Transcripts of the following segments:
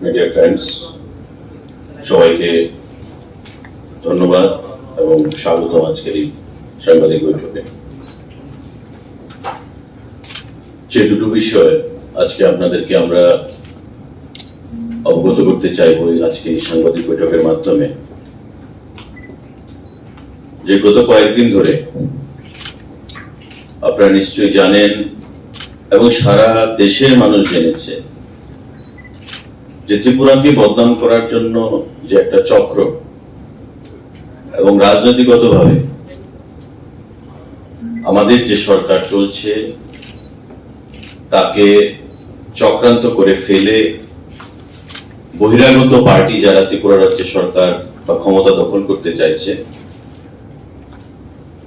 Media friends, সবাইকে ধন্যবাদ এবং স্বাগতম আজকের এই সাংবাদিক বৈঠকে। যে দুটো বিষয় আজকে আপনাদেরকে আমরা অবগত করতে চাইব আজকে এই সাংবাদিক বৈঠকের মাধ্যমে, যে গত কয়েকদিন ধরে আপনারা নিশ্চয়ই জানেন এবং সারা দেশের মানুষ জেনেছে যে ত্রিপুরাকে বদনাম করার জন্য যে একটা চক্র এবং রাজনৈতিকগতভাবে আমাদের যে সরকার চলছে তাকে চক্রান্ত করে ফেলে বহিরাগত পার্টি যারা ত্রিপুরা রাজ্য সরকার বা ক্ষমতা দখল করতে চাইছে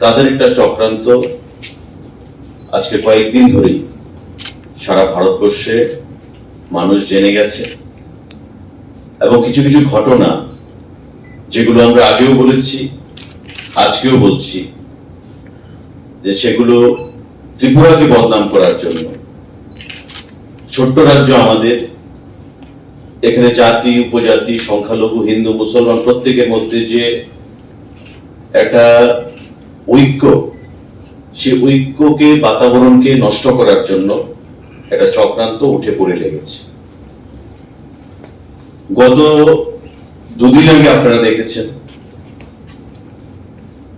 তাদের একটা চক্রান্ত আজকে কয়েকদিন ধরেই সারা ভারতবর্ষে মানুষ জেনে গেছে এবং কিছু কিছু ঘটনা যেগুলো আমরা আগেও বলেছি আজকেও বলছি যে সেগুলো ত্রিপুরাকে বদনাম করার জন্য, ছোট্ট রাজ্য আমাদের, এখানে জাতি উপজাতি সংখ্যালঘু হিন্দু মুসলমান প্রত্যেকের মধ্যে যে একটা ঐক্য, সে ঐক্যকে বাতাবরণকে নষ্ট করার জন্য একটা চক্রান্ত উঠে পড়ে লেগেছে। গত দুদিন আগে আপনারা দেখেছেন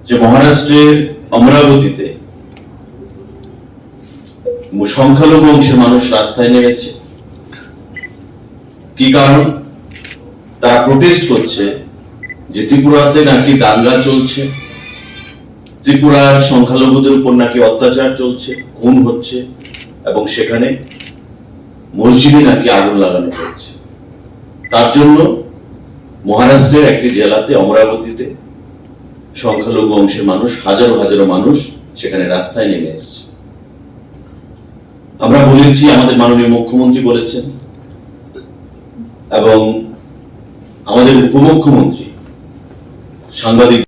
যে মহারাষ্ট্রের অমরাবতীতে সংখ্যালঘু অংশের মানুষ রাস্তায় নেমেছে। কি কারণ? তারা প্রোটেস্ট করছে যে ত্রিপুরাতে নাকি দাঙ্গা চলছে, ত্রিপুরার সংখ্যালঘুদের উপর নাকি অত্যাচার চলছে, খুন হচ্ছে এবং সেখানে মসজিদে নাকি আগুন লাগানো হচ্ছে। তার জন্য মহারাষ্ট্রের একটি জেলাতে অমরাবতীতে সংখ্যালঘু অংশের মানুষ, হাজারো হাজারো মানুষ সেখানে রাস্তায় নেমে এসছে। আমরা বলেছি, আমাদের মাননীয় মুখ্যমন্ত্রী বলেছেন এবং আমাদের উপমুখ্যমন্ত্রী সাংবাদিক